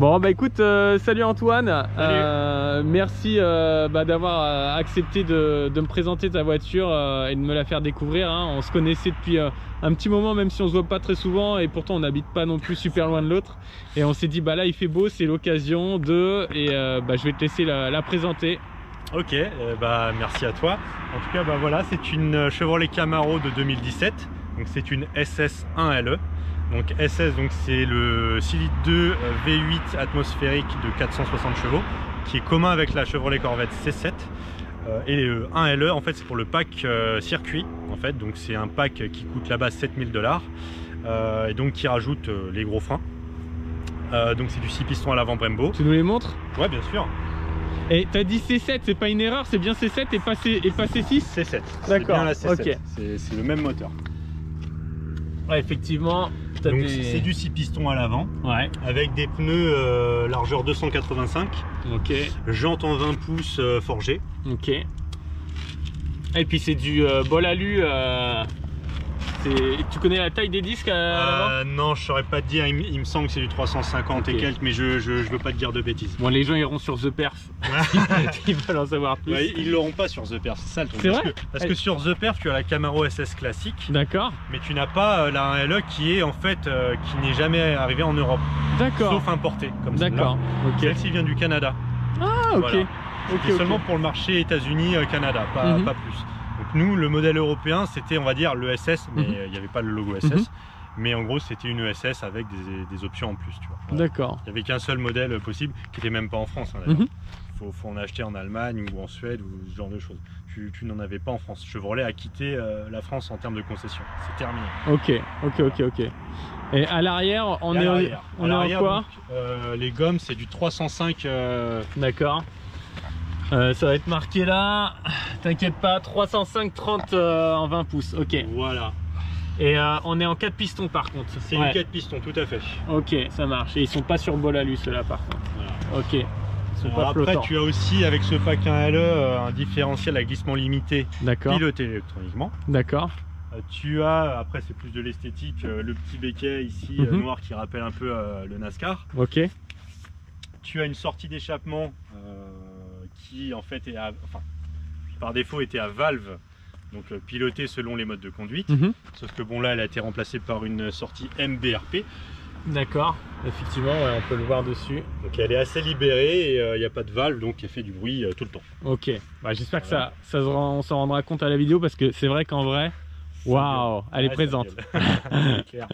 Bon bah écoute, salut Antoine. Salut. Merci d'avoir accepté de me présenter ta voiture et de me la faire découvrir, hein. On se connaissait depuis un petit moment, même si on se voit pas très souvent, et pourtant on n'habite pas non plus super loin de l'autre. Et on s'est dit bah là il fait beau, c'est l'occasion de... Et je vais te laisser la présenter. Ok, merci à toi. En tout cas voilà, c'est une Chevrolet Camaro de 2017. Donc c'est une SS1LE. Donc SS, donc c'est le 6 litres 2 V8 atmosphérique de 460 chevaux qui est commun avec la Chevrolet Corvette C7. Et le 1LE en fait c'est pour le pack circuit en fait, donc c'est un pack qui coûte là-bas 7000 $, et donc qui rajoute les gros freins. Donc c'est du 6 pistons à l'avant Brembo. Tu nous les montres? Ouais, bien sûr. Et t'as dit C7, c'est pas une erreur, c'est bien C7 et pas C6? C7, d'accord, bien la C7. ok. C'est le même moteur. Ouais, effectivement. Donc c'est du 6 pistons à l'avant, ouais, avec des pneus largeur 285, ok, jantes en 20 pouces forgées. Ok. Et puis c'est du bol alu. Tu connais la taille des disques à l'avant? Non, je saurais pas te dire, il me semble que c'est du 350 et quelques, mais je veux pas te dire de bêtises. Bon, les gens iront sur The Perf. Ils veulent en savoir plus. Ouais, ils l'auront pas sur The Perf, c'est ça le truc. C'est vrai? Parce que sur The Perf, tu as la Camaro SS classique. D'accord. Mais tu n'as pas la 1LE qui est en fait qui n'est jamais arrivée en Europe. D'accord. Sauf importée comme ça. D'accord. Ok. Celle-ci vient du Canada. Ah, ok. Voilà. Okay, seulement pour le marché États-Unis, Canada, pas plus. Donc nous, le modèle européen, c'était on va dire le SS, mais il n'y avait pas le logo SS. Mais en gros, c'était une SS avec des options en plus, tu vois. Voilà. D'accord. Il n'y avait qu'un seul modèle possible, qui n'était même pas en France, hein, d'ailleurs. Faut en acheter en Allemagne ou en Suède ou ce genre de choses. Tu n'en avais pas en France. Chevrolet a quitté la France en termes de concession. C'est terminé. Ok. Et à l'arrière, on est en quoi? Donc, les gommes, c'est du 305. D'accord. Ça va être marqué là, t'inquiète pas, 305 30 en 20 pouces, ok. Voilà. Et on est en 4 pistons par contre. C'est une 4 pistons, tout à fait. Ok, ça marche. Et ils sont pas sur bol alu ceux-là par contre. Voilà. Ok. Ils sont pas flottants. Après tu as aussi avec ce pack 1LE un différentiel à glissement limité piloté électroniquement. D'accord. Tu as, après c'est plus de l'esthétique, le petit béquet ici noir qui rappelle un peu le NASCAR. Ok. Tu as une sortie d'échappement qui en fait est par défaut était à valve, donc pilotée selon les modes de conduite. Sauf que bon là elle a été remplacée par une sortie MBRP. D'accord, effectivement, ouais, on peut le voir dessus. Donc elle est assez libérée et il n'y a pas de valve, donc elle fait du bruit tout le temps. Ok, bah, j'espère que on s'en rendra compte à la vidéo, parce que c'est vrai qu'en vrai, waouh, elle est présente. Clair.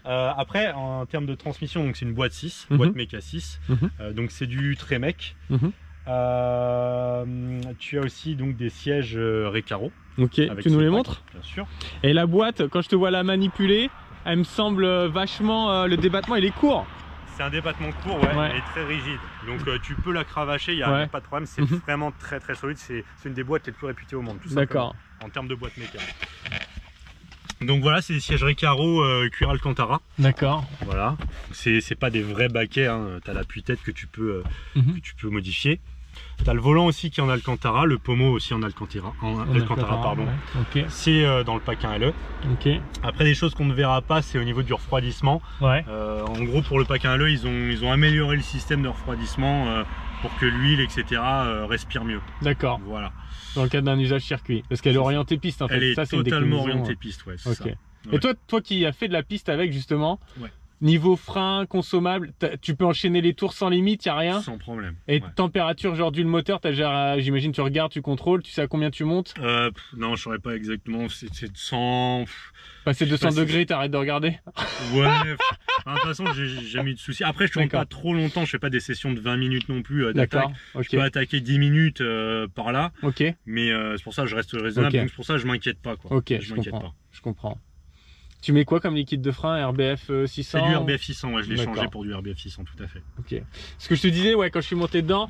Après, en termes de transmission, donc c'est une boîte 6, boîte méca 6, donc c'est du Tremec. Tu as aussi donc des sièges Recaro. Ok, tu nous les montres? Bien sûr. Et la boîte, quand je te vois la manipuler, elle me semble vachement... le débattement il est court. C'est un débattement court, ouais, il est très rigide. Donc tu peux la cravacher, il n'y a pas de problème, c'est vraiment très solide. C'est une des boîtes les plus réputées au monde, tout simplement. D'accord. En termes de boîte méca. Donc voilà, c'est des sièges Recaro cuir Alcantara. D'accord. Voilà. C'est pas des vrais baquets, hein. Tu as l'appui-tête que tu peux modifier. Tu as le volant aussi qui est en Alcantara, le pommeau aussi en Alcantara, pardon. Ouais. Okay. C'est dans le pack 1LE. Okay. Après, des choses qu'on ne verra pas, c'est au niveau du refroidissement. Ouais. En gros, pour le pack 1LE, ils ont amélioré le système de refroidissement pour que l'huile, etc. respire mieux. D'accord. Voilà. Dans le cadre d'un usage circuit, parce qu'elle est orientée piste en fait. Elle est totalement orientée piste, ouais. Okay. Ça. Ouais. Et toi qui as fait de la piste avec justement, niveau frein, consommable, tu peux enchaîner les tours sans limite, il n'y a rien? Sans problème. Et température, genre du moteur, j'imagine tu regardes, tu contrôles, tu sais à combien tu montes? Non, je saurais pas exactement, c'est 100... Passer 200 degrés, t'arrêtes de regarder? Ouais, de toute façon, j'ai jamais eu de soucis. Après, je tourne pas trop longtemps, je fais pas des sessions de 20 minutes non plus d'attaque. Je peux attaquer 10 minutes par là, mais c'est pour ça que je reste raisonnable, donc c'est pour ça que je m'inquiète pas, quoi. Ok, je comprends. Tu mets quoi comme liquide de frein? RBF 600? C'est du RBF 600, ouais, je l'ai changé pour du RBF 600, tout à fait. Ok. Ce que je te disais, ouais, quand je suis monté dedans,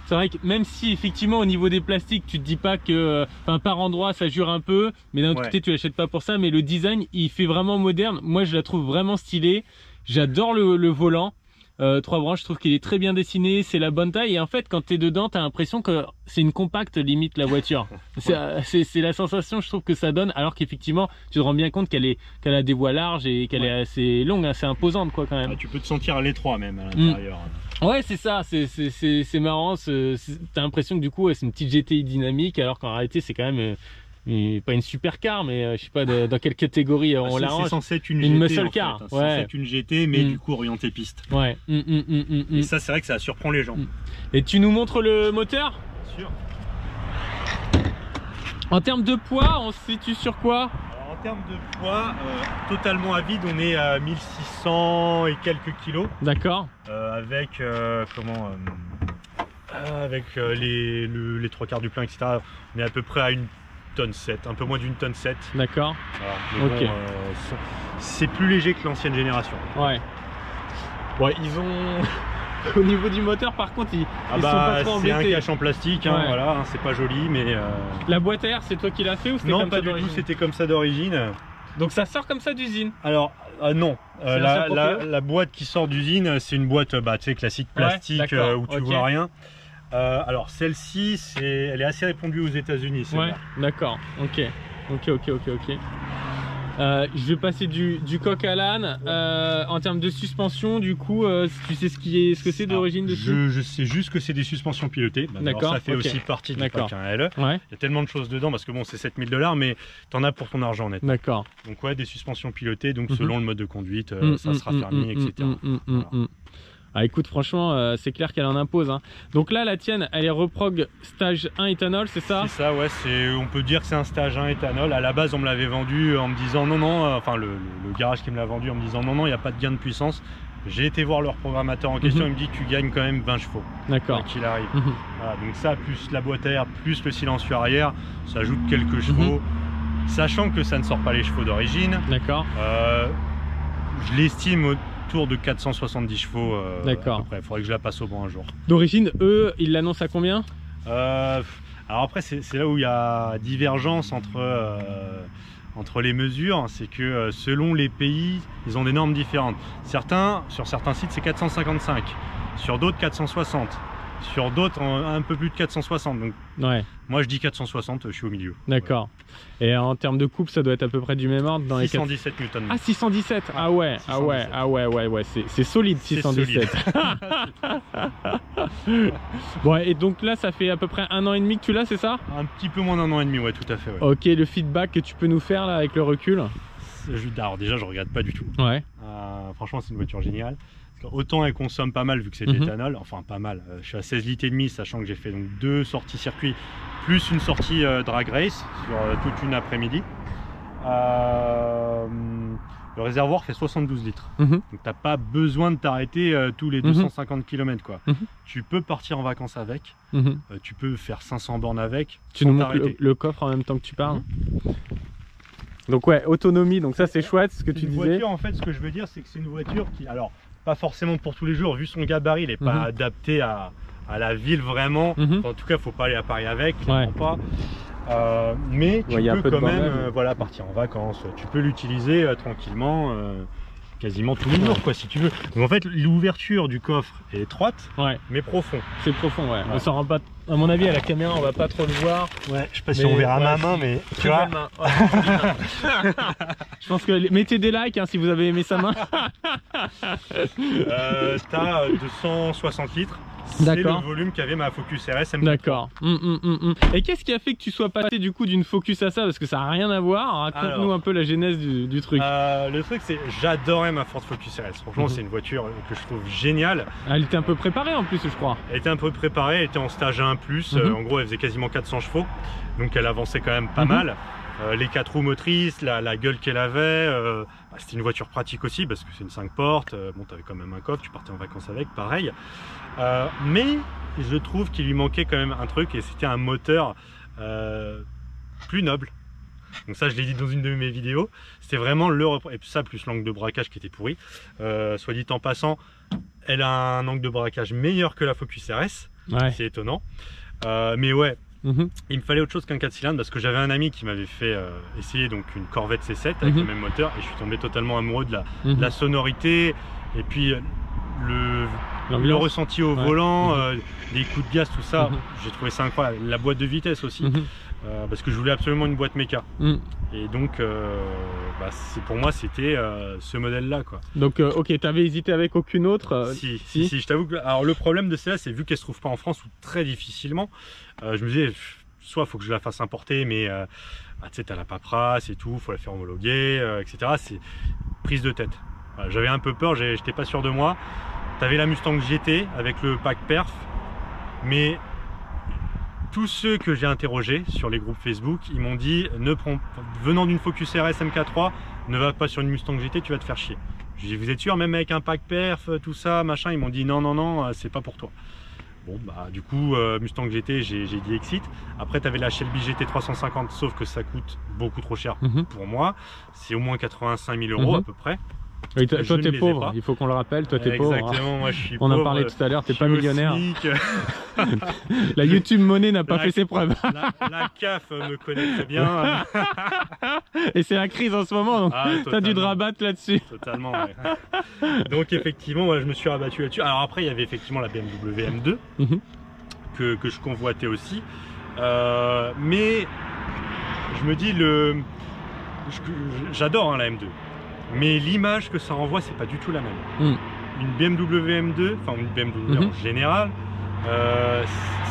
c'est vrai que même si effectivement au niveau des plastiques, tu te dis pas que, par endroit ça jure un peu, mais d'un autre côté tu l'achètes pas pour ça, mais le design il fait vraiment moderne. Moi je la trouve vraiment stylée. J'adore le volant. 3 branches, je trouve qu'il est très bien dessiné, c'est la bonne taille, et en fait quand tu es dedans tu as l'impression que c'est une compacte limite la voiture. C'est la sensation je trouve que ça donne, alors qu'effectivement tu te rends bien compte qu'elle a des voies larges et qu'elle est assez longue, assez imposante quoi quand même. Tu peux te sentir à l'étroit même à l'intérieur. Ouais, c'est ça, c'est marrant, t'as l'impression que du coup c'est une petite GTI dynamique alors qu'en réalité c'est quand même pas une supercar, mais je sais pas dans quelle catégorie on la range. C'est censé être une GT, muscle car, c'est censé être une GT mais du coup orientée piste. Ouais. Et ça c'est vrai que ça surprend les gens. Et tu nous montres le moteur? Bien sûr. En termes de poids, on se situe sur quoi? En termes de poids, totalement à vide, on est à 1600 et quelques kilos. D'accord. Avec les trois quarts du plein, etc. On est à peu près à 1,7 tonne, un peu moins d'1,7 tonne. D'accord. Voilà. Ok. Bon, c'est plus léger que l'ancienne génération. Ouais. Ouais, ils ont. Au niveau du moteur, par contre, ils sont pas trop embêtés. C'est un cache en plastique, hein, voilà, hein, c'est pas joli, mais. La boîte à air, c'est toi qui l'as fait ou c'était comme ça d'origine? Non, pas du tout, c'était comme ça d'origine. Donc ça sort comme ça d'usine? Alors non, la boîte qui sort d'usine, c'est une boîte tu sais, classique plastique où tu vois rien. Alors celle-ci, elle est assez répandue aux États-Unis. Ouais, d'accord, ok. Je vais passer du coq à l'âne. En termes de suspension, du coup, tu sais ce que c'est d'origine dessus? Je sais juste que c'est des suspensions pilotées. D'accord. Ça fait aussi partie du pack 1L. Ouais. Il y a tellement de choses dedans parce que bon, c'est 7 000 $, mais t'en as pour ton argent net. D'accord. Donc ouais, des suspensions pilotées, donc selon le mode de conduite, ça sera permis, etc. Ah, écoute, franchement, c'est clair qu'elle en impose. Hein. Donc là, la tienne, elle est reprog stage 1 éthanol, c'est ça? C'est ça, ouais. On peut dire que c'est un stage 1 éthanol. À la base, on me l'avait vendu en me disant non, enfin le garage qui me l'a vendu en me disant non, il n'y a pas de gain de puissance. J'ai été voir leur programmateur en question, il me dit que tu gagnes quand même 20 chevaux. D'accord. Quoi qu'il arrive. Voilà, donc ça, plus la boîte à air, plus le silencieux arrière, ça ajoute quelques chevaux. Sachant que ça ne sort pas les chevaux d'origine. D'accord. Je l'estime autour de 470 chevaux. D'accord. Il faudrait que je la passe au bon un jour. D'origine, eux, ils l'annoncent à combien? Alors après, c'est là où il y a divergence entre les mesures. C'est que selon les pays, ils ont des normes différentes. Sur certains sites, c'est 455. Sur d'autres, 460. Sur d'autres, un peu plus de 460. Donc, moi, je dis 460, je suis au milieu. D'accord. Ouais. Et en termes de coupe, ça doit être à peu près du même ordre dans 617 les 4... Newton. Ah, 617. Ah ouais, 617. C'est solide, 617. Bon, et donc là, ça fait à peu près 1 an et demi que tu l'as, c'est ça? Un petit peu moins d'1 an et demi, ouais, tout à fait. Ouais. Ok, le feedback que tu peux nous faire là avec le recul? Alors déjà, je regrette pas du tout. Ouais. Franchement, c'est une voiture géniale. Autant elle consomme pas mal vu que c'est de l'éthanol, enfin pas mal, je suis à 16 litres et demi, sachant que j'ai fait donc 2 sorties circuit plus une sortie drag race sur toute une après-midi. Le réservoir fait 72 litres, donc t'as pas besoin de t'arrêter tous les 250 km quoi. Tu peux partir en vacances avec, tu peux faire 500 bornes avec. Tu nous montres le coffre en même temps que tu parles. Donc ouais, autonomie, donc ça c'est chouette ce que tu disais. Voiture, en fait, ce que je veux dire, c'est que c'est une voiture qui, alors pas forcément pour tous les jours, vu son gabarit, il n'est pas adapté à la ville vraiment. Enfin, en tout cas, il ne faut pas aller à Paris avec, clairement pas. Mais tu peux quand même voilà, partir en vacances. Tu peux l'utiliser tranquillement, quasiment tous les jours, quoi, si tu veux. Donc en fait, l'ouverture du coffre est étroite, mais profond. C'est profond, ouais. On s'en rend pas. À mon avis, à la caméra, on va pas trop le voir. Ouais, je sais pas si on verra ma main, mais tu vois. Je pense que mettez des likes hein, si vous avez aimé sa main. T'as 260 litres. C'est le volume qu'avait ma Focus RS M3. D'accord. Et qu'est-ce qui a fait que tu sois passé du coup d'une Focus à ça? Parce que ça n'a rien à voir. Raconte-nous un peu la genèse du truc. Le truc, c'est j'adorais ma Ford Focus RS. Franchement, c'est une voiture que je trouve géniale. Elle était un peu préparée en plus, je crois. Elle était un peu préparée, elle était en stage 1+. En gros, elle faisait quasiment 400 chevaux. Donc elle avançait quand même pas mal. Les 4 roues motrices, la gueule qu'elle avait, c'était une voiture pratique aussi parce que c'est une 5 portes, bon t'avais quand même un coffre, tu partais en vacances avec, pareil. Mais je trouve qu'il lui manquait quand même un truc et c'était un moteur plus noble. Donc ça je l'ai dit dans une de mes vidéos, c'était vraiment et ça plus l'angle de braquage qui était pourri. Soit dit en passant, elle a un angle de braquage meilleur que la Focus RS, c'est étonnant. Mais ouais, il me fallait autre chose qu'un 4 cylindres parce que j'avais un ami qui m'avait fait essayer donc une Corvette C7 avec le même moteur et je suis tombé totalement amoureux de la sonorité et puis le ressenti au volant, les coups de gaz, tout ça. J'ai trouvé ça incroyable. La boîte de vitesse aussi. parce que je voulais absolument une boîte méca. Et donc pour moi c'était ce modèle là quoi. Donc ok, t'avais hésité avec aucune autre? Si, je t'avoue que alors le problème de celle-là, c'est vu qu'elle se trouve pas en France ou très difficilement, je me disais soit faut que je la fasse importer, mais tu sais, t'as la paperasse et tout, faut la faire homologuer, etc. C'est prise de tête. Voilà, j'avais un peu peur, j'étais pas sûr de moi. T'avais la Mustang GT avec le pack perf, mais tous ceux que j'ai interrogés sur les groupes Facebook, ils m'ont dit venant d'une Focus RS MK3, ne va pas sur une Mustang GT, tu vas te faire chier. Je dis, vous êtes sûr, même avec un pack perf, tout ça, machin, ils m'ont dit non, c'est pas pour toi. Bon bah du coup Mustang GT, j'ai dit exit. Après tu avais la Shelby GT 350, sauf que ça coûte beaucoup trop cher pour moi. C'est au moins 85 000 € à peu près. Oui, toi t'es pauvre, il faut qu'on le rappelle, toi t'es pauvre. Exactement, moi je suis pauvre. On en parlait tout à l'heure, t'es pas millionnaire. La YouTube monnaie n'a pas fait ses preuves. La CAF me connaît très bien. Et c'est la crise en ce moment, donc t'as dû te rabattre là-dessus. Totalement, ouais. Donc effectivement, ouais, je me suis rabattu là-dessus. Alors après, il y avait effectivement la BMW M2 que je convoitais aussi. Mais je me dis, j'adore la M2. Mais l'image que ça envoie, c'est pas du tout la même. Une BMW M2, enfin une BMW en général,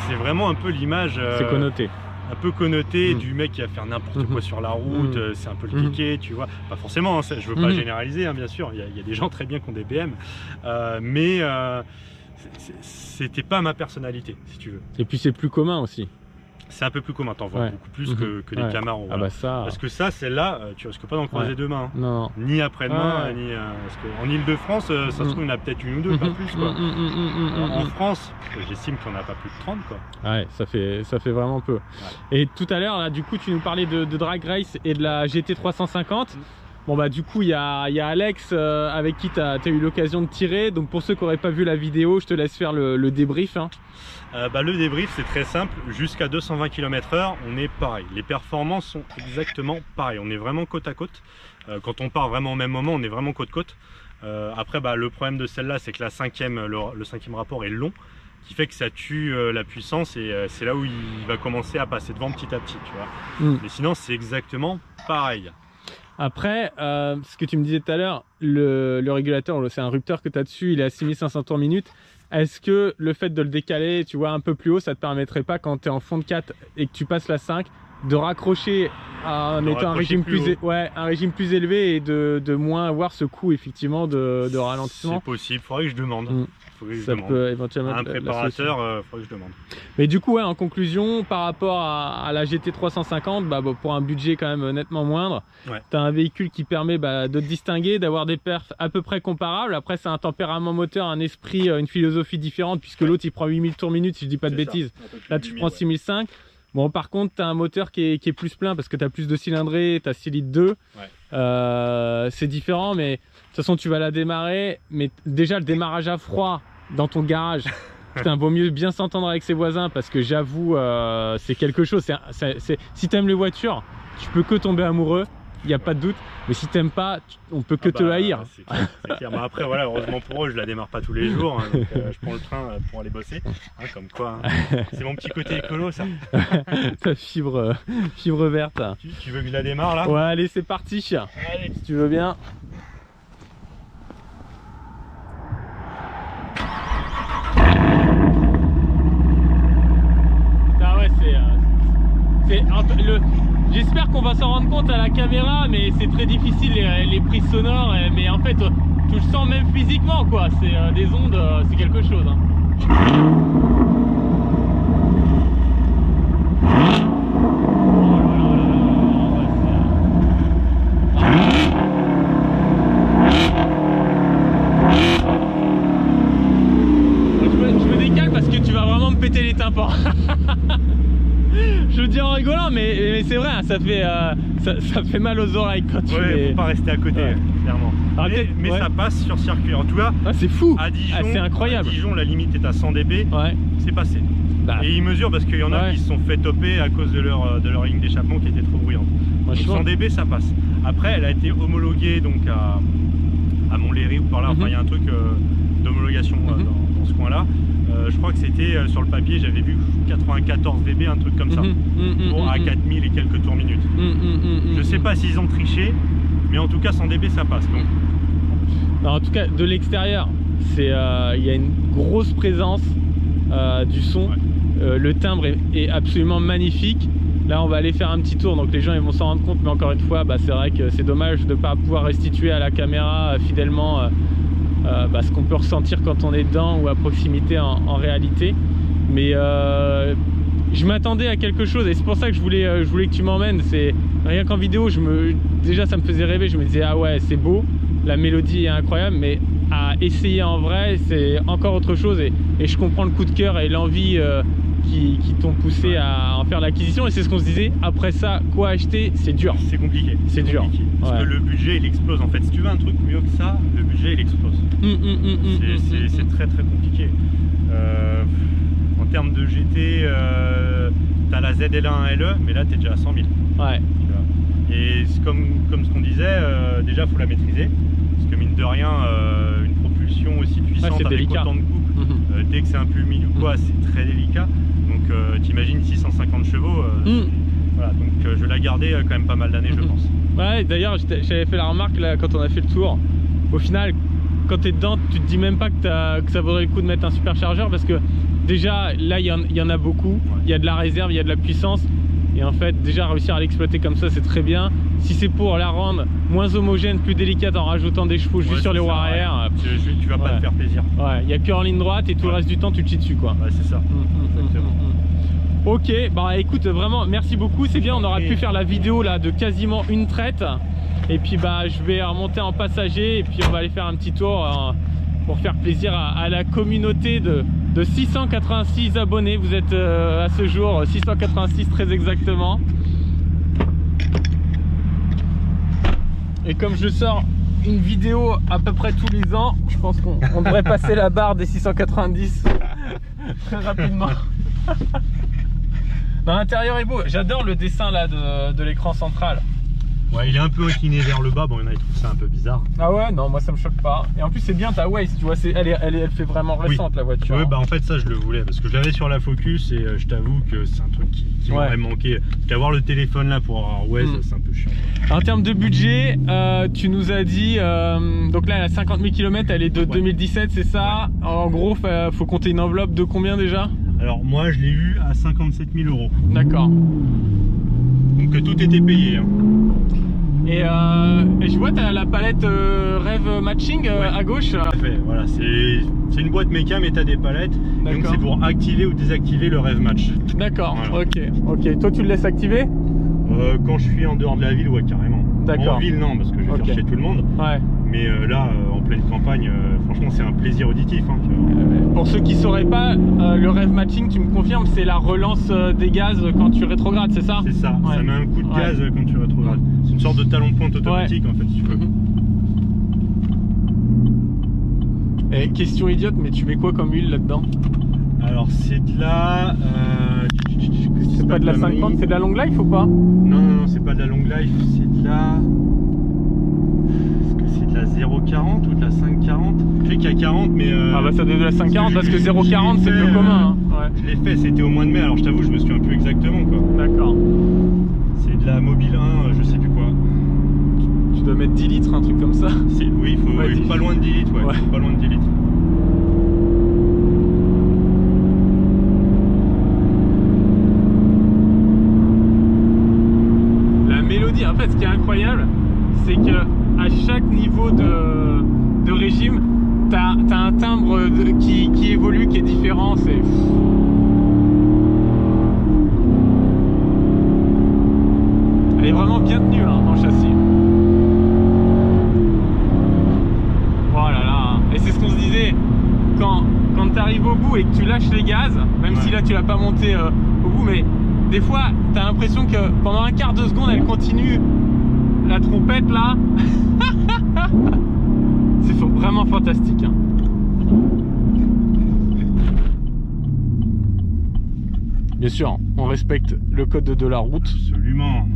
c'est vraiment un peu l'image. C'est connoté. Un peu connoté du mec qui va faire n'importe quoi sur la route, c'est un peu le kéké, tu vois. Pas forcément, hein, je veux pas généraliser, hein, bien sûr, il y a des gens très bien qui ont des BM, mais c'était pas ma personnalité, si tu veux. Et puis c'est plus commun aussi. C'est un peu plus commun, t'en vois beaucoup plus que les Camaro. Voilà. Ah bah ça... Parce que ça, celle-là, tu risques pas d'en croiser demain. Non. Ni après-demain, ni... Parce qu'en Ile-de-France, ça se trouve, il y en a peut-être une ou deux, pas plus, quoi. En France, j'estime qu'il n'y en a pas plus de 30, quoi. Ouais, ça fait vraiment peu. Ouais. Et tout à l'heure, là, du coup, tu nous parlais de Drag Race et de la GT 350. Bon bah du coup il y a Alex avec qui tu as eu l'occasion de tirer. Donc pour ceux qui n'auraient pas vu la vidéo, je te laisse faire le débrief. Le débrief c'est très simple, jusqu'à 220 km/h on est pareil, les performances sont exactement pareilles, on est vraiment côte à côte. Quand on part vraiment au même moment, on est vraiment côte à côte. Après le problème de celle-là, c'est que le cinquième rapport est long, qui fait que ça tue la puissance, et c'est là où il va commencer à passer devant petit à petit, tu vois. Mais sinon c'est exactement pareil. Après, ce que tu me disais tout à l'heure, le régulateur, c'est un rupteur que tu as dessus, il est à 6500 tours minute. Est-ce que le fait de le décaler, tu vois, un peu plus haut, ça te permettrait pas, quand tu es en fond de 4 et que tu passes la 5, de raccrocher en étant un régime plus élevé et de moins avoir ce coup effectivement de ralentissement? C'est possible, il faudrait que je demande. Ça peut éventuellement un préparateur, il faudrait que je demande. Mais du coup, en conclusion, par rapport à la GT 350, pour un budget quand même nettement moindre, tu as un véhicule qui permet de te distinguer, d'avoir des perfs à peu près comparables. Après, c'est un tempérament moteur, un esprit, une philosophie différente, puisque l'autre il prend 8000 tours minute, si je dis pas de bêtises. Là, tu prends 6005. Bon, par contre, tu as un moteur qui est plus plein parce que tu as plus de cylindrée, tu as 6 litres 2. C'est différent, mais de toute façon, tu vas la démarrer. Mais déjà, le démarrage à froid dans ton garage, putain, vaut mieux bien s'entendre avec ses voisins, parce que j'avoue, c'est quelque chose. Si tu aimes les voitures, tu peux que tomber amoureux. Il n'y a pas de doute, mais si t'aimes pas, on peut que te haïr. C'est clair. Mais après, voilà, heureusement pour eux, je la démarre pas tous les jours, hein, donc je prends le train pour aller bosser, comme quoi. C'est mon petit côté écolo, ça. Ta fibre verte. Tu veux que je la démarre là? Ouais, allez, c'est parti. Allez. Si tu veux bien. Ah ouais, j'espère qu'on va s'en rendre compte à la caméra, mais c'est très difficile les prises sonores, mais en fait tu le sens même physiquement, quoi. C'est des ondes, c'est quelque chose. Je me décale parce que tu vas vraiment me péter les tympans. Je le dis en rigolant, mais c'est vrai, ça fait mal aux oreilles quand tu faut pas rester à côté, clairement. Mais ça passe sur circuit. En tout cas, c'est fou. À Dijon, c'est incroyable. À Dijon, la limite est à 100 dB. C'est passé. Et ils mesurent parce qu'il y en a qui se sont fait toper à cause de leur ligne d'échappement qui était trop bruyante. Donc 100 dB, ça passe. Après, elle a été homologuée donc à Montlhéry ou par là. Enfin, il y a un truc d'homologation dans ce coin. coin-là. Je crois que c'était sur le papier, j'avais vu 94 VB, un truc comme ça, à 4000 et quelques tours minutes. Je sais pas s'ils ont triché, mais en tout cas 100 dB ça passe. Donc. Non, en tout cas de l'extérieur, il y a une grosse présence du son. Le timbre est absolument magnifique. Là on va aller faire un petit tour, donc les gens ils vont s'en rendre compte, mais encore une fois c'est vrai que c'est dommage de ne pas pouvoir restituer à la caméra fidèlement ce qu'on peut ressentir quand on est dedans ou à proximité en réalité. Mais je m'attendais à quelque chose et c'est pour ça que je voulais que tu m'emmènes. C'est rien qu'en vidéo, déjà ça me faisait rêver, je me disais ah ouais c'est beau, la mélodie est incroyable, mais à essayer en vrai c'est encore autre chose et je comprends le coup de cœur et l'envie qui t'ont poussé à en faire l'acquisition. Et c'est ce qu'on se disait, après ça quoi acheter, c'est dur, c'est compliqué, c'est dur parce que le budget il explose en fait. Si tu veux un truc mieux que ça, le budget il explose. C'est très très compliqué. En termes de GT, t'as la ZL1 LE, mais là t'es déjà à 100 000. Ouais. Et comme ce qu'on disait, déjà faut la maîtriser, parce que mine de rien, une propulsion aussi puissante avec autant de couple, dès que c'est un peu humide ou quoi, c'est très délicat. Donc t'imagines 650 chevaux, voilà, donc je l'ai gardé quand même pas mal d'années, je pense. Ouais, d'ailleurs j'avais fait la remarque là quand on a fait le tour, au final quand tu es dedans tu te dis même pas que ça vaudrait le coup de mettre un superchargeur, parce que déjà là il y en a beaucoup, il y a de la réserve, il y a de la puissance. Et en fait, déjà réussir à l'exploiter comme ça, c'est très bien. Si c'est pour la rendre moins homogène, plus délicate en rajoutant des chevaux juste sur les roues arrière, tu vas pas te faire plaisir. Ouais, il n'y a que en ligne droite et tout le reste du temps, tu te chies dessus, quoi. Ouais, c'est ça. Ok, bah écoute, vraiment, merci beaucoup. C'est bien, on aura pu faire la vidéo là de quasiment une traite. Et puis bah, je vais remonter en passager et puis on va aller faire un petit tour pour faire plaisir à la communauté de 686 abonnés. Vous êtes à ce jour 686 très exactement. Et comme je sors une vidéo à peu près tous les ans, je pense qu'on devrait passer la barre des 690 très rapidement. L'intérieur est beau, j'adore le dessin là de l'écran central. Ouais, il est un peu incliné vers le bas, bon, il y en a qui trouvent ça un peu bizarre. Ah ouais, non, moi ça me choque pas. Et en plus c'est bien ta Waze, tu vois, elle fait vraiment récente la voiture. Ouais, bah en fait ça je le voulais, parce que je l'avais sur la Focus et je t'avoue que c'est un truc qui m'aurait manqué. Qu'avoir le téléphone là pour avoir Waze, c'est un peu chiant. En termes de budget, tu nous as dit, donc là elle a 50 000 km, elle est de 2017, c'est ça? En gros, faut compter une enveloppe de combien déjà? Alors moi je l'ai eu à 57 000 €. D'accord. Donc tout était payé. Hein. Et je vois, tu as la palette Rev Matching à gauche. Tout à fait, voilà, c'est une boîte méca, mais tu as des palettes. Donc c'est pour activer ou désactiver le Rev Match. D'accord, voilà. Ok. Toi tu le laisses activer? Quand je suis en dehors de la ville, ouais, carrément. En ville, non, parce que je vais faire chier tout le monde. Ouais. Mais là, en pleine campagne, franchement, c'est un plaisir auditif. Hein, pour ceux qui ne sauraient pas, le Rev Matching, tu me confirmes, c'est la relance des gaz quand tu rétrogrades, c'est ça? C'est ça, ça met un coup de gaz quand tu rétrogrades. C'est une sorte de talon-pointe automatique, en fait, si tu veux. Et question idiote, mais tu mets quoi comme huile là-dedans? Alors, c'est de la... c'est pas de la 50, c'est de la long life ou pas? Non, c'est pas de la long life, c'est de la... Est-ce que c'est de la 0,40 ou de la 5,40? Je sais qu'il y a 40, mais... Ah bah ça doit être de la 5,40 parce que 0,40 c'est peu commun. Hein. Je l'ai fait, c'était au mois de mai, alors je t'avoue, je me souviens plus exactement, quoi. D'accord. C'est de la Mobile 1, je sais plus quoi. Tu dois mettre 10 litres, un truc comme ça? Oui, il faut pas loin de 10 litres, ouais. Faut pas loin de 10 litres. En fait, ce qui est incroyable, c'est que à chaque niveau de régime, t'as un timbre qui évolue, qui est différent. Elle est vraiment bien tenue hein, en châssis. Voilà là. Et c'est ce qu'on se disait quand tu arrives au bout et que tu lâches les gaz, même si là tu l'as pas monté au bout, mais des fois, tu as l'impression que pendant un quart de seconde, elle continue la trompette là. C'est vraiment fantastique. Hein. Bien sûr, on respecte le code de la route. Absolument.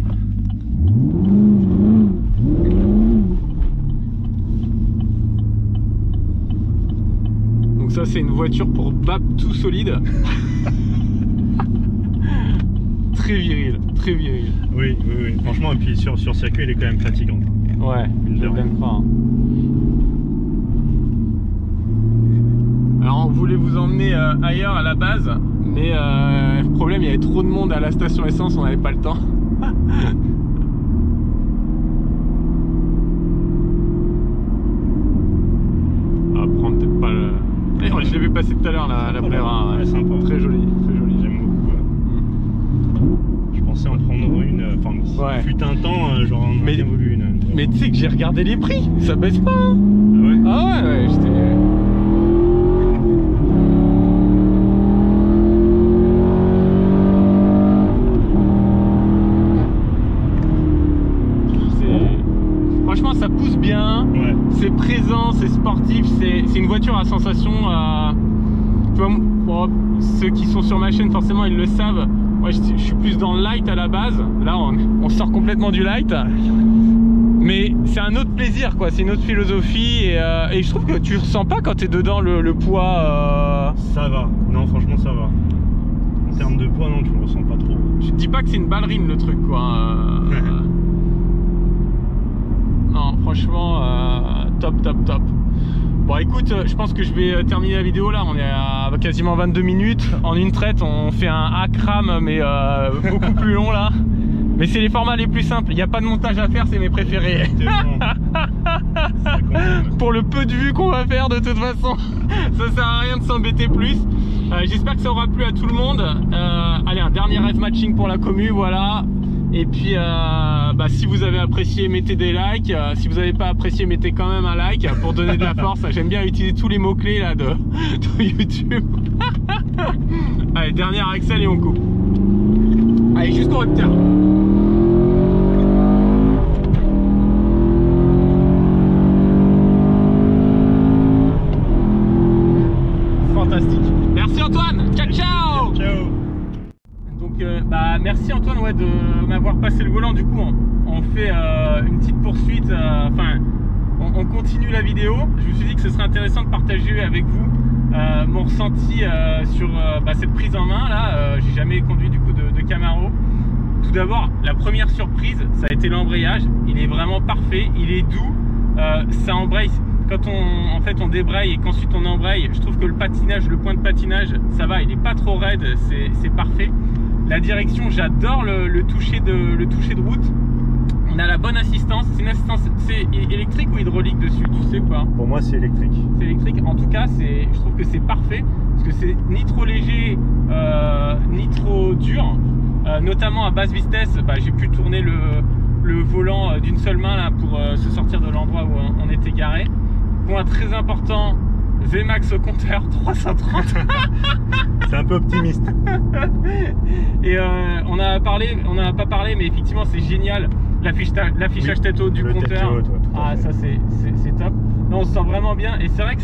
Ça c'est une voiture pour BAP tout solide. Très viril, très viril. Oui, oui, oui. Franchement, et puis sur circuit, il est quand même fatigant. Ouais, je l'aime pas. Alors on voulait vous emmener ailleurs à la base, mais le problème, il y avait trop de monde à la station essence, on n'avait pas le temps. On va prendre peut-être pas le... Je l'ai vu passer tout à l'heure, la Brera. Ouais, sympa. Très jolie, très jolie. J'aime beaucoup. Je pensais en prendre une, enfin, ouais. Fut un temps, genre on a bien voulu une. Mais tu sais que j'ai regardé les prix, ça baisse pas. Hein. Ah ouais? Ah ouais, ouais, j'étais... Franchement, ça pousse bien, ouais. C'est présent, c'est sportif, c'est une voiture à sensation. Tu vois, bon, ceux qui sont sur ma chaîne, forcément, ils le savent. Moi, je suis plus dans le light à la base. Là, on sort complètement du light. Mais c'est un autre plaisir, quoi. C'est une autre philosophie. Et je trouve que tu ressens pas quand tu es dedans le poids. Ça va. Non, franchement, ça va. En termes de poids, non, tu le ressens pas trop. Je dis pas que c'est une ballerine, le truc, quoi. Non, franchement, top, top, top. Bon, écoute, je pense que je vais terminer la vidéo là. On est à quasiment 22 minutes. En une traite, on fait un hack-ram, mais beaucoup plus long là. Mais c'est les formats les plus simples. Il n'y a pas de montage à faire, c'est mes préférés. Pour le peu de vues qu'on va faire, de toute façon, ça sert à rien de s'embêter plus. J'espère que ça aura plu à tout le monde. Allez, un dernier rêve matching pour la commu, voilà. Et puis si vous avez apprécié, mettez des likes. Si vous n'avez pas apprécié, mettez quand même un like pour donner de la force. J'aime bien utiliser tous les mots-clés là de YouTube. Allez, dernière Axel et on coupe. Allez, jusqu'au Repteur. Fantastique. Merci Antoine. Ciao, ciao. Ciao. Donc merci Antoine, ouais, de m'avoir passé le volant. Du coup on fait une petite poursuite, enfin on continue la vidéo. Je me suis dit que ce serait intéressant de partager avec vous mon ressenti sur cette prise en main là. J'ai jamais conduit du coup de Camaro. Tout d'abord, la première surprise, ça a été l'embrayage. Il est vraiment parfait, il est doux, ça embraye. Quand on débraye et qu'ensuite on embraye, je trouve que le patinage, le point de patinage, ça va, il est pas trop raide, c'est parfait. La direction, j'adore le toucher de route. On a la bonne assistance. C'est une assistance, c'est électrique ou hydraulique dessus, tu sais pas? Pour moi, c'est électrique. C'est électrique. En tout cas, je trouve que c'est parfait parce que c'est ni trop léger, ni trop dur. Notamment à basse vitesse, j'ai pu tourner le volant d'une seule main là pour se sortir de l'endroit où on était garé. Point très important, Vmax au compteur 330. C'est un peu optimiste. Et on n'a pas parlé, mais effectivement c'est génial l'affichage tête haute du compteur. Haute, ouais, ah ça c'est top. Non, on se sent vraiment bien et c'est vrai que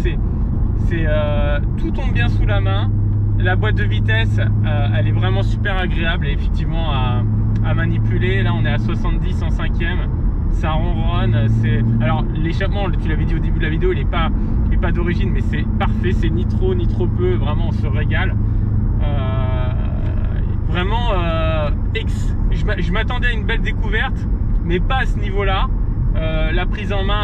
tout tombe bien sous la main. La boîte de vitesse, elle est vraiment super agréable et effectivement à manipuler. Là on est à 70 en 5e. Ça ronronne, alors l'échappement, tu l'avais dit au début de la vidéo, il est pas d'origine, mais c'est parfait, c'est ni trop ni trop peu, vraiment on se régale. Vraiment, je m'attendais à une belle découverte, mais pas à ce niveau-là. La prise en main,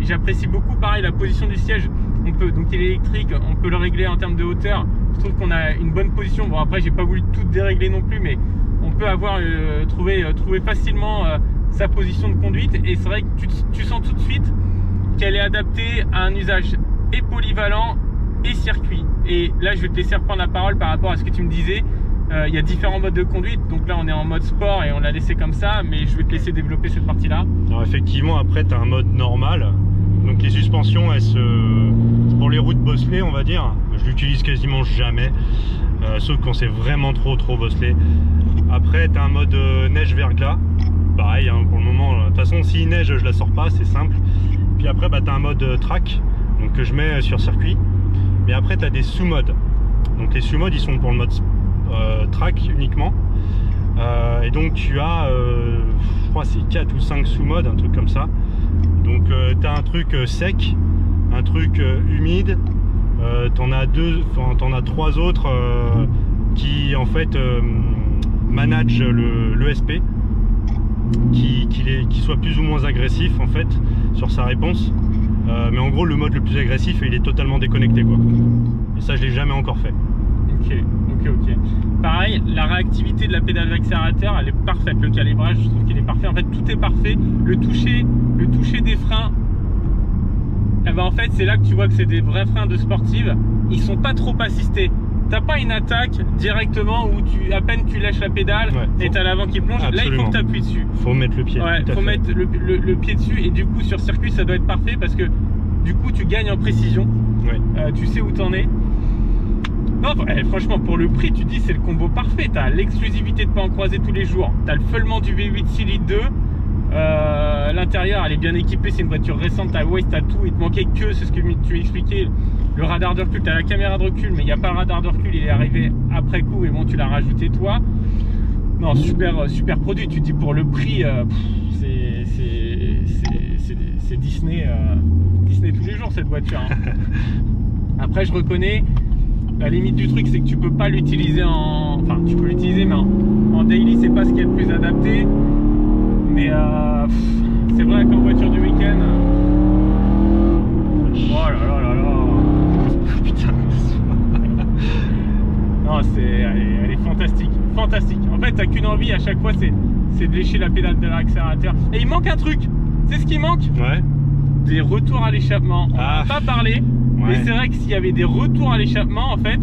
j'apprécie beaucoup. Pareil, la position du siège, donc il est électrique, on peut le régler en termes de hauteur. Je trouve qu'on a une bonne position. Bon après, j'ai pas voulu tout dérégler non plus, mais on peut avoir trouvé facilement sa position de conduite, et c'est vrai que tu sens tout de suite qu'elle est adaptée à un usage et polyvalent et circuit. Et là je vais te laisser reprendre la parole par rapport à ce que tu me disais. Il y a différents modes de conduite, donc là on est en mode sport et on l'a laissé comme ça, mais je vais te laisser développer cette partie là. Alors effectivement, après tu as un mode normal, donc les suspensions c'est pour les routes bosselées on va dire. Je l'utilise quasiment jamais, sauf quand c'est vraiment trop bosselé. Après tu as un mode neige verglas. Pareil, hein, pour le moment, de toute façon s'il neige je la sors pas, c'est simple. Puis après tu as un mode track, donc que je mets sur circuit. Mais après tu as des sous-modes, donc les sous-modes ils sont pour le mode track uniquement. Et donc tu as je crois c'est 4 ou 5 sous-modes, un truc comme ça. Donc tu as un truc sec, un truc humide, t'en as 3 autres qui en fait managent l'ESP, qui soit plus ou moins agressif en fait sur sa réponse. Mais en gros le mode le plus agressif, il est totalement déconnecté quoi. Et ça je l'ai jamais encore fait. Ok. Pareil, la réactivité de la pédale d'accélérateur, elle est parfaite. Le calibrage, je trouve qu'il est parfait. En fait, tout est parfait. Le toucher des freins, eh ben, en fait, c'est là que tu vois que c'est des vrais freins de sportive. Ils sont pas trop assistés. T'as pas une attaque directement où à peine tu lâches la pédale et t'as l'avant qui plonge. Absolument. Là, il faut que tu appuies dessus. Faut mettre le pied. Ouais, faut mettre le pied dessus. Et du coup, sur circuit, ça doit être parfait parce que du coup, tu gagnes en précision. Tu sais où t'en es. Non, franchement, pour le prix, tu dis c'est le combo parfait. Tu as l'exclusivité de pas en croiser tous les jours. Tu as le feulement du V8 6 litres 2. L'intérieur, elle est bien équipée. C'est une voiture récente. Tu as Waze, tu as tout. Il te manquait que, c'est ce que tu expliquais, le radar de recul. Tu as la caméra de recul, mais il n'y a pas le radar de recul. Il est arrivé après coup. Mais bon, tu l'as rajouté toi. Non, super produit. Tu dis pour le prix, c'est Disney, Disney tous les jours cette voiture. Hein. Après, je reconnais. La limite du truc, c'est que tu peux pas l'utiliser enfin, tu peux l'utiliser, mais en daily, c'est pas ce qui est le plus adapté. Mais c'est vrai qu'en voiture du week-end. Oh là là. Putain. Non, elle est fantastique. Fantastique. En fait, t'as qu'une envie à chaque fois, c'est de lécher la pédale de l'accélérateur. Et il manque un truc. C'est ce qui manque. Des retours à l'échappement. On n'a pas parlé. Mais c'est vrai que s'il y avait des retours à l'échappement, en fait,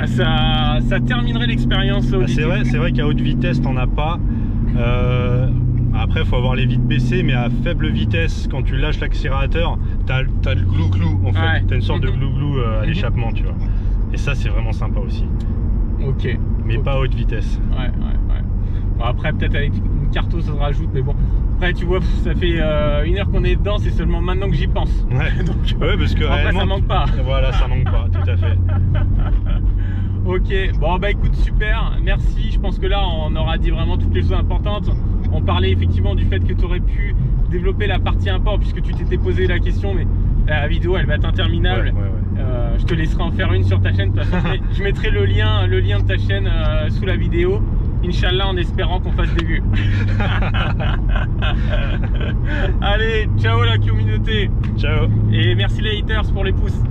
ça terminerait l'expérience. C'est vrai qu'à haute vitesse, t'en as pas. Après, il faut avoir les vitres baissées, mais à faible vitesse, quand tu lâches l'accélérateur, t'as le glou-glou en fait. T'as une sorte de glou-glou à l'échappement, tu vois. Et ça, c'est vraiment sympa aussi. Ok. Mais pas à haute vitesse. Bon, après, peut-être avec une carto, ça se rajoute, mais bon. Après, tu vois, ça fait 1 heure qu'on est dedans, c'est seulement maintenant que j'y pense. Donc, parce que après, réellement, ça manque pas. Voilà, ça manque pas, tout à fait. Ok, bon bah écoute, super, merci. Je pense que là, on aura dit vraiment toutes les choses importantes. On parlait effectivement du fait que tu aurais pu développer la partie import, puisque tu t'étais posé la question, mais la vidéo, elle va être interminable. Je te laisserai en faire une sur ta chaîne. De toute façon, je mettrai le lien de ta chaîne sous la vidéo. Inch'Allah, en espérant qu'on fasse des vues. Allez, ciao la communauté. Ciao. Et merci les haters pour les pouces.